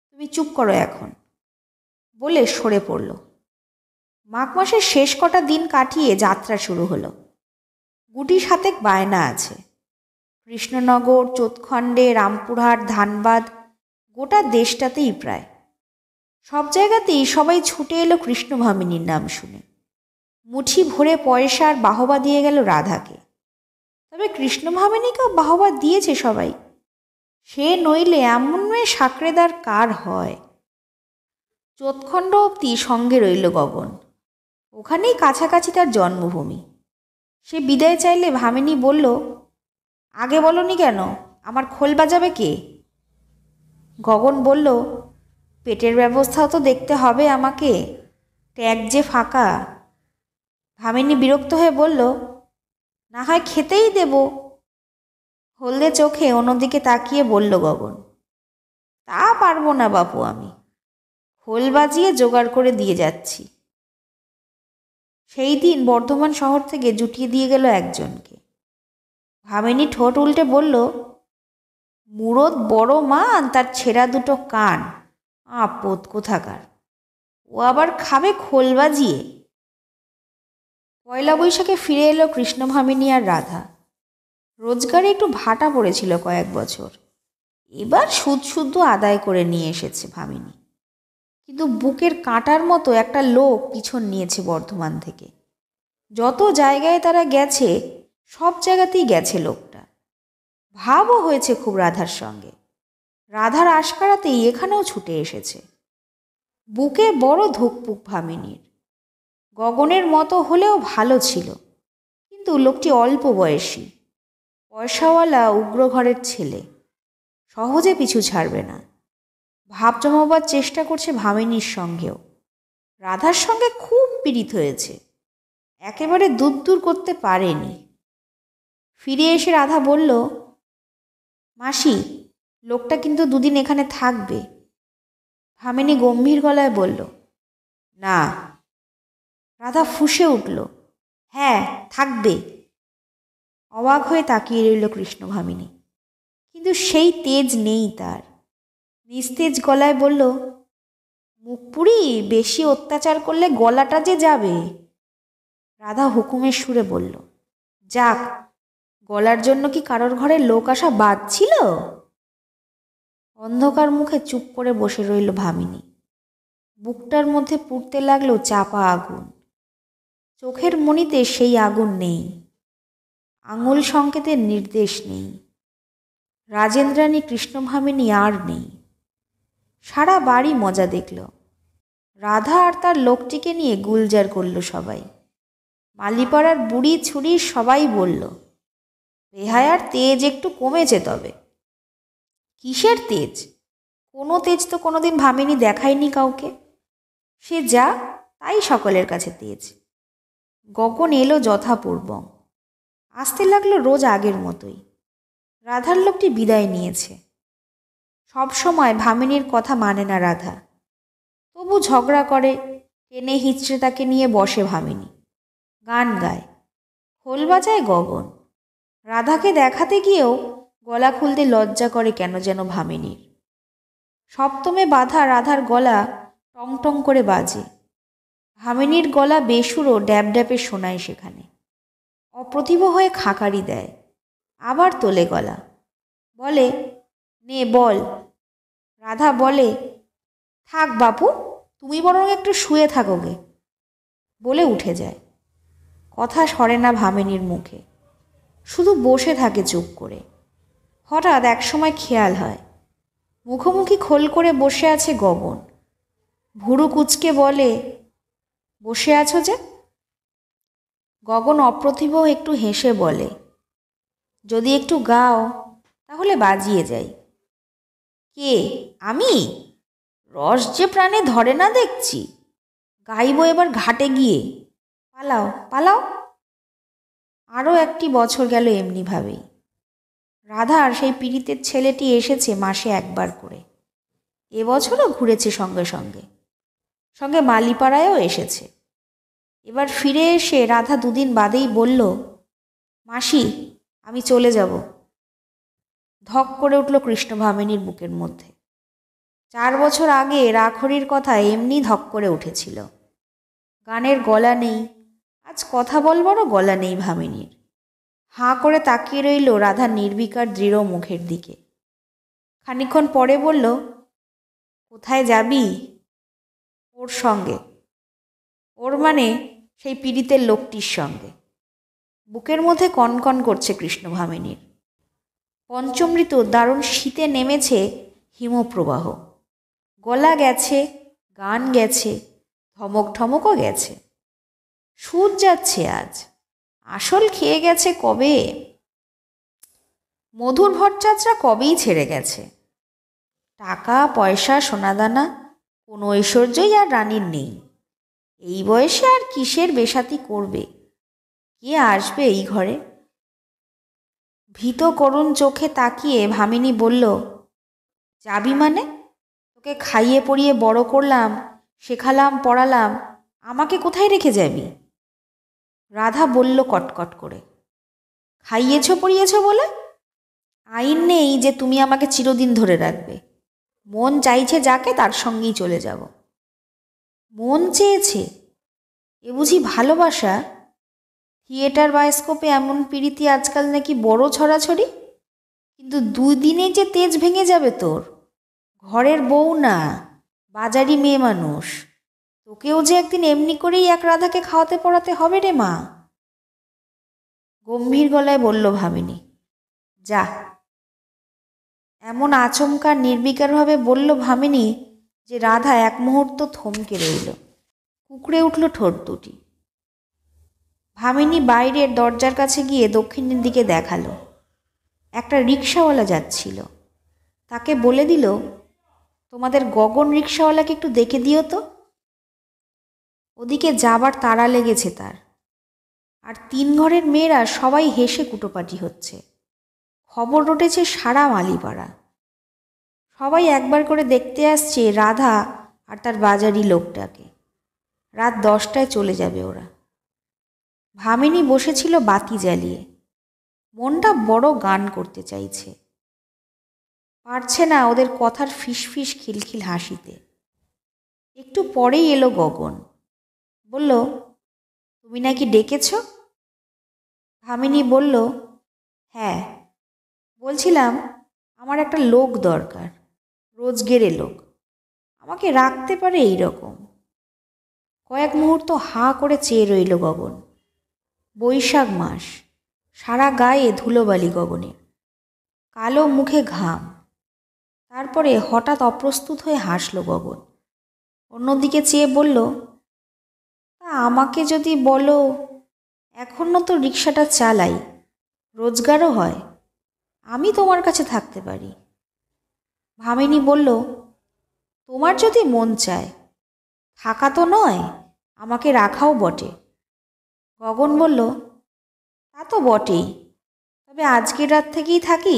A: তুমি চুপ করো এখন, বলে সরে পড়ল। মাঘ মাসের শেষ কটা দিন কাটিয়ে যাত্রা শুরু হলো। গুটি সাতেক বায়না আছে। কৃষ্ণনগর, চোতখণ্ডে, রামপুরহাট, ধানবাদ, গোটা দেশটাতেই প্রায় সব জায়গাতেই সবাই ছুটে এলো কৃষ্ণ ভামিনীর নাম শুনে। মুঠি ভরে পয়সার বাহবা দিয়ে গেল রাধাকে। তবে কৃষ্ণ ভামিনীকেও বাহবা দিয়েছে সবাই। সে নইলে এমন মেয়ে সাকরেদার কার হয়? চোতখণ্ড অবধি সঙ্গে রইল গগন। ওখানেই কাছাকাছি তার জন্মভূমি। সে বিদায় চাইলে ভামিনী বলল, আগে বলনি কেন? আমার খোল বাজাবে কে? গগন বলল, পেটের ব্যবস্থাও তো দেখতে হবে আমাকে, ট্যাগ যে ফাঁকা। ভামিনী বিরক্ত হয়ে বলল, না হয় খেতেই দেব। হলদে চোখে অন্যদিকে তাকিয়ে বলল গগন, তা পারবো না বাপু, আমি খোল বাজিয়ে জোগাড় করে দিয়ে যাচ্ছি। সেই দিন বর্ধমান শহর থেকে জুটিয়ে দিয়ে গেল একজনকে। ভামিনী ঠোঁট উল্টে বলল, মুরদ বড় মান, তার ছেঁড়া দুটো কান, আপদ কোথাকার, ও আবার খাবে খোল বাজিয়ে। পয়লা বৈশাখে ফিরে এলো কৃষ্ণ ভামিনী আর রাধা। রোজগারে একটু ভাটা পড়েছিল কয়েক বছর, এবার সুদ শুদ্ধ আদায় করে নিয়ে এসেছে ভামিনী। কিন্তু বুকের কাঁটার মতো একটা লোক পিছন নিয়েছে বর্ধমান থেকে। যত জায়গায় তারা গেছে সব জায়গাতেই গেছে লোকটা। ভাবও হয়েছে খুব রাধার সঙ্গে। রাধার আশকারাতেই এখানেও ছুটে এসেছে। বুকে বড় ধুকপুক ভামিনীর। গগনের মতো হলেও ভালো ছিল, কিন্তু লোকটি অল্প বয়সী, পয়সাওয়ালা উগ্র ঘরের ছেলে, সহজে পিছু ছাড়বে না। ভাব জমাবার চেষ্টা করছে ভামিনীর সঙ্গেও। রাধার সঙ্গে খুব পীড়িত হয়েছে, একেবারে দূর করতে পারেনি। ফিরে এসে রাধা বলল, মাসি, লোকটা কিন্তু দুদিন এখানে থাকবে। ভামিনী গম্ভীর গলায় বলল, না। রাধা ফুঁসে উঠল, হ্যাঁ থাকবে। অবাক হয়ে তাকিয়ে রইল কৃষ্ণ ভামিনী, কিন্তু সেই তেজ নেই তার। নিস্তেজ গলায় বলল, মুখপুরি, বেশি অত্যাচার করলে গলাটা যে যাবে। রাধা হুকুমের সুরে বলল, যাক, গলার জন্য কি কারোর ঘরে লোক আসা বাদ ছিল? অন্ধকার মুখে চুপ করে বসে রইল ভামিনী। বুকটার মধ্যে পুড়তে লাগলো চাপা আগুন। চোখের মণিতে সেই আগুন নেই, আঙুল সংকেতের নির্দেশ নেই। রাজেন্দ্রাণী কৃষ্ণ ভামিনী আর নেই। সারা বাড়ি মজা দেখল। রাধা আর তার লোকটিকে নিয়ে গুলজার করল সবাই। মালিপাড়ার বুড়ি ছুড়ি সবাই বলল, বেহায়ার তেজ একটু কমেছে। তবে কিসের তেজ? কোনো তেজ তো কোনোদিন ভামিনী দেখায়নি কাউকে। সে যা তাই সকলের কাছে তেজ। গগন এলো যথাপূর্বং। আসতে লাগলো রোজ আগের মতোই। রাধার লোকটি বিদায় নিয়েছে। সব সময় ভামিনীর কথা মানে না রাধা, তবু ঝগড়া করে, টেনে হিচড়ে তাকে নিয়ে বসে ভামিনী। গান গায়, খোল বাজায় গগন। রাধাকে দেখাতে গিয়েও গলা খুলতে লজ্জা করে কেন যেন ভামিনীর। সপ্তমে বাঁধা রাধার গলা টং টং করে বাজে। ভামিনীর গলা বেসুরো ড্যাব ড্যাপে শোনায় সেখানে। অপ্রতিভ হয়ে খাকারি দেয়, আবার তোলে গলা, বলে, নে বল। রাধা বলে, থাক বাপু, তুমি বরং একটু শুয়ে থাকো গে, বলে উঠে যায়। কথা সরে না ভামিনীর মুখে, শুধু বসে থাকে চুপ করে। হঠাৎ একসময় খেয়াল হয়, মুখোমুখি খোল করে বসে আছে গগন। ভুরু কুচকে বলে, বসে আছো যে? গগন অপ্রতিভ একটু হেসে বলে, যদি একটু গাও তাহলে বাজিয়ে যাই। কে, আমি? রস যে প্রাণে ধরে না দেখছি, গাইব এবার ঘাটে গিয়ে। পালাও পালাও। আরও একটি বছর গেল এমনিভাবেই। রাধার সেই পীড়িতের ছেলেটি এসেছে মাসে একবার করে। এবছরও ঘুরেছে সঙ্গে সঙ্গে, সঙ্গে মালিপাড়ায়ও এসেছে। এবার ফিরে এসে রাধা দুদিন বাদেই বলল, মাসি, আমি চলে যাব। ধক করে উঠল কৃষ্ণ ভামিনীর বুকের মধ্যে। 4 বছর আগে রাখরির কথা এমনি ধক করে উঠেছিল। গানের গলা নেই, আজ কথা বলবারও গলা নেই ভামিনীর। হাঁ করে তাকিয়ে রইল রাধার নির্বিকার দৃঢ় মুখের দিকে। খানিকক্ষণ পরে বলল, কোথায় যাবি? ওর সঙ্গে। ওর মানে সেই পীড়িতের লোকটির সঙ্গে। বুকের মধ্যে কনকন করছে কৃষ্ণ ভামিনীর। পঞ্চমৃত দারুণ শীতে নেমেছে হিমপ্রবাহ। গলা গেছে, গান গেছে, ধমক ঠমকও গেছে। সুর যাচ্ছে আজ, আসল খেয়ে গেছে কবে। মধুর ভট্টাচার্যরা কবেই ছেড়ে গেছে। টাকা পয়সা সোনাদানা কোনো ঐশ্বর্যই আর রানীর নেই। এই বয়সে আর কিসের বেশাতি করবে? কে আসবে এই ঘরে? ভীত করুণ চোখে তাকিয়ে ভামিনী বলল, যাবি মানে? তোকে খাইয়ে পড়িয়ে বড় করলাম, শেখালাম, পড়ালাম, আমাকে কোথায় রেখে যাবি? রাধা বলল কটকট করে, খাইয়েছ পড়িয়েছ বলে আইন নেই যে তুমি আমাকে চিরদিন ধরে রাখবে। মন চাইছে যাকে তার সঙ্গেই চলে যাব। মন চেয়েছে? এ বুঝি ভালোবাসা? থিয়েটার বায়োস্কোপে এমন পীড়িতি আজকাল নাকি বড় ছড়াছড়ি। কিন্তু 2 দিনে যে তেজ ভেঙে যাবে তোর। ঘরের বউ না, বাজারি মেয়ে মানুষ। তোকেও যে একদিন এমনি করেই এক রাধাকে খাওয়াতে পড়াতে হবে রে মা। গম্ভীর গলায় বলল ভামিনী, যা। এমন আচমকা নির্বিকারভাবে বলল ভামিনী যে রাধা এক মুহূর্ত থমকে রইল। কুকড়ে উঠল ঠোঁট দুটি। ভামিনী বাইরের দরজার কাছে গিয়ে দক্ষিণের দিকে দেখালো। একটা রিকশাওয়ালা যাচ্ছিল। তাকে বলে দিল, তোমাদের গগন রিকশাওয়ালাকে একটু দেখে দিও তো। ওদিকে যাবার তাড়া লেগেছে তার। আর 3 ঘরের মেয়েরা সবাই হেসে কুটোপাটি হচ্ছে। খবর রটেছে সারা মালিপাড়া। সবাই একবার করে দেখতে আসছে রাধা আর তার বাজারি লোকটাকে। রাত 10টায় চলে যাবে ওরা। ভামিনী বসেছিল বাতি জ্বালিয়ে। মনটা বড় গান করতে চাইছে, পারছে না ওদের কথার ফিসফিস খিলখিল হাসিতে। একটু পরেই এলো গগন, বলল, তুমি নাকি ডেকেছ? ভামিনী বলল, হ্যাঁ, বলছিলাম আমার একটা লোক দরকার, রোজগেরে লোক, আমাকে রাখতে পারে এই রকম। কয়েক মুহূর্ত হাঁ করে চেয়ে রইল গগন। বৈশাখ মাস, সারা গায়ে ধুলোবালি গগনের, কালো মুখে ঘাম। তারপরে হঠাৎ অপ্রস্তুত হয়ে হাসল গগন। অন্যদিকে চেয়ে বলল, তা আমাকে যদি বলো, এখনও তো রিক্সাটা চালাই, রোজগারও হয়, আমি তোমার কাছে থাকতে পারি। ভামিনী বলল, তোমার যদি মন চায়, থাকা তো নয়, আমাকে রাখাও বটে। গগন বলল, তা তো বটেই, তবে আজকের রাত থেকেই থাকি।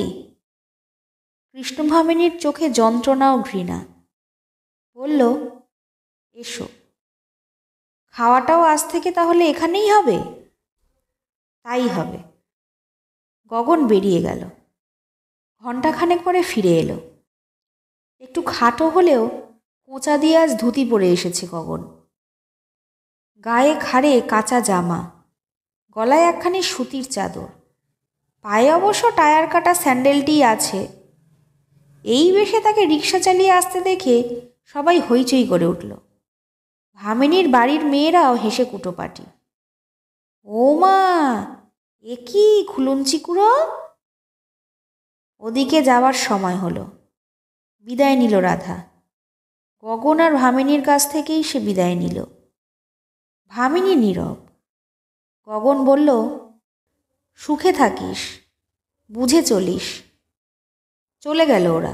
A: কৃষ্ণভামিনীর চোখে যন্ত্রণা ও ঘৃণা। বলল, এসো। খাওয়াটাও আজ থেকে তাহলে এখানেই হবে? তাই হবে। গগন বেরিয়ে গেল। ঘণ্টাখানেক পরে ফিরে এলো। একটু খাটো হলেও কোঁচা দিয়ে আজ ধুতি পরে এসেছে গগন। গায়ে খাড়ে কাঁচা জামা, গলায় একখানি সুতির চাদর, পায়ে অবশ্য টায়ার কাটা স্যান্ডেলটিই আছে। এই বেশে তাকে রিক্সা চালিয়ে আসতে দেখে সবাই হইচই করে উঠল। ভামিনীর বাড়ির মেয়েরাও হেসে কুটোপাটি। ও মা, এ কি খুলুঞ্চিকুড়ো! ওদিকে যাওয়ার সময় হলো। বিদায় নিল রাধা। গগন আর ভামিনীর কাছ থেকেই সে বিদায় নিল। ভামিনী নীরব। গগন বলল, সুখে থাকিস, বুঝে চলিস। চলে গেল ওরা।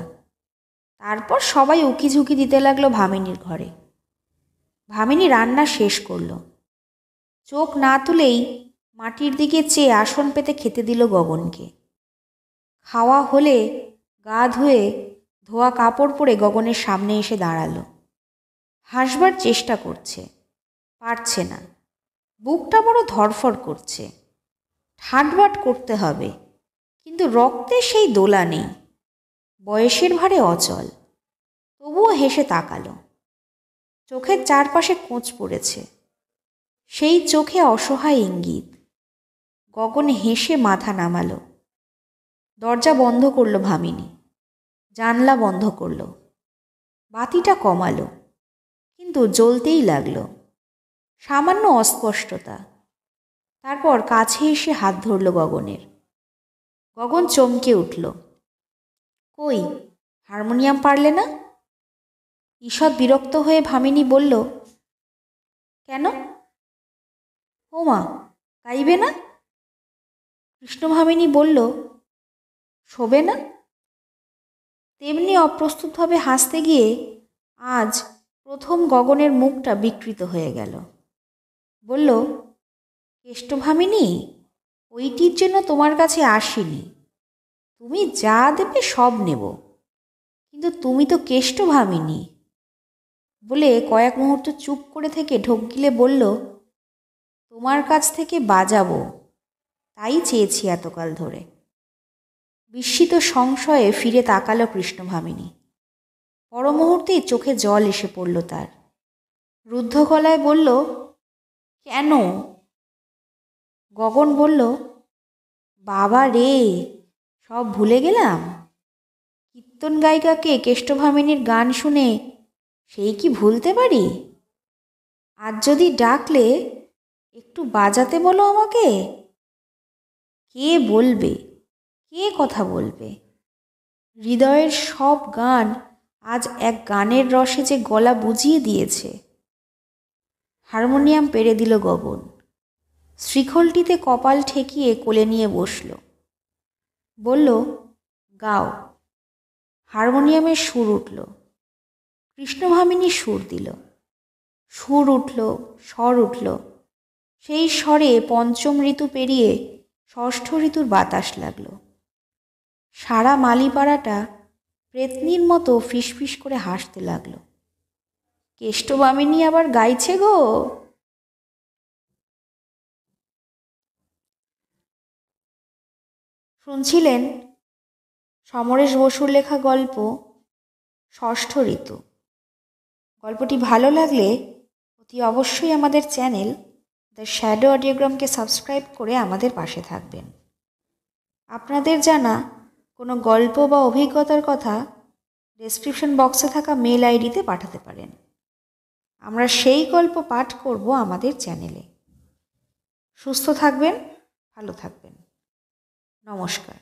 A: তারপর সবাই উকিঝুঁকি দিতে লাগলো ভামিনীর ঘরে। ভামিনী রান্না শেষ করল। চোখ না তুলেই মাটির দিকে চেয়ে আসন পেতে খেতে দিল গগনকে। খাওয়া হলে গা ধুয়ে ধোয়া কাপড় পরে গগনের সামনে এসে দাঁড়ালো। হাসবার চেষ্টা করছে, পারছে না। বুকটা বড় ধড়ফড় করছে। ঠাটবাট করতে হবে, কিন্তু রক্তে সেই দোলা নেই। বয়সের ভারে অচল। তবুও হেসে তাকালো। চোখের চারপাশে কোঁচ পড়েছে। সেই চোখে অসহায় ইঙ্গিত। গগন হেসে মাথা নামালো। দরজা বন্ধ করল ভামিনী। জানলা বন্ধ করল। বাতিটা কমালো, কিন্তু জ্বলতেই লাগলো। সামান্য অস্পষ্টতা। তারপর কাছে এসে হাত ধরল গগনের। গগন চমকে উঠল। কই, হারমোনিয়াম পারলে না? ঈষৎ বিরক্ত হয়ে ভামিনী বলল, কেন? ওমা, গাইবে না? কৃষ্ণভামিনী বলল, শোবে না? তেমনি অপ্রস্তুতভাবে হাসতে গিয়ে আজ প্রথম গগনের মুখটা বিকৃত হয়ে গেল। বলল, কেষ্টভামিনী, ওইটির জন্য তোমার কাছে আসিনি। তুমি যা দেবে সব নেব, কিন্তু তুমি তো কেষ্টভামিনী। বলে কয়েক মুহূর্ত চুপ করে থেকে ঢোক গিলে বলল, তোমার কাছ থেকে বাজাবো, তাই চেয়েছি এতকাল ধরে। বিস্মিত সংশয়ে ফিরে তাকালো কৃষ্ণভামিনী। পর মুহূর্তেই চোখে জল এসে পড়ল তার। রুদ্ধ গলায় বলল, কেন? গগন বলল, বাবা রে, সব ভুলে গেলাম। কীর্তন গায়িকাকে কেষ্টভামিনীর গান শুনে সেই কি ভুলতে পারি? আজ যদি ডাকলে একটু বাজাতে বলো আমাকে। কে বলবে, কে কথা বলবে? হৃদয়ের সব গান আজ এক গানের রসে যে গলা বুঝিয়ে দিয়েছে। হারমোনিয়াম পেড়ে দিল গগন। শ্রীখলটিতে কপাল ঠেকিয়ে কোলে নিয়ে বসল। বলল, গাও। হারমোনিয়ামের সুর উঠল। কৃষ্ণভামিনী সুর দিল। সুর উঠল, স্বর উঠল। সেই স্বরে পঞ্চম ঋতু পেরিয়ে ষষ্ঠ ঋতুর বাতাস লাগল। সারা মালিপাড়াটা প্রেতনির মতো ফিসফিস করে হাসতে লাগল। কেষ্টভামিনী আবার গাইছে গো। শুনছিলেন সমরেশ বসুর লেখা গল্প ষষ্ঠ ঋতু। গল্পটি ভালো লাগলে অতি অবশ্যই আমাদের চ্যানেল দ্য শ্যাডো অডিওগ্রামকে সাবস্ক্রাইব করে আমাদের পাশে থাকবেন। আপনাদের জানা কোনো গল্প বা অভিজ্ঞতার কথা ডেসক্রিপশন বক্সে থাকা মেল আইডিতে পাঠাতে পারেন। আমরা সেই গল্প পাঠ করব আমাদের চ্যানেলে। সুস্থ থাকবেন, ভালো থাকবেন। নমস্কার।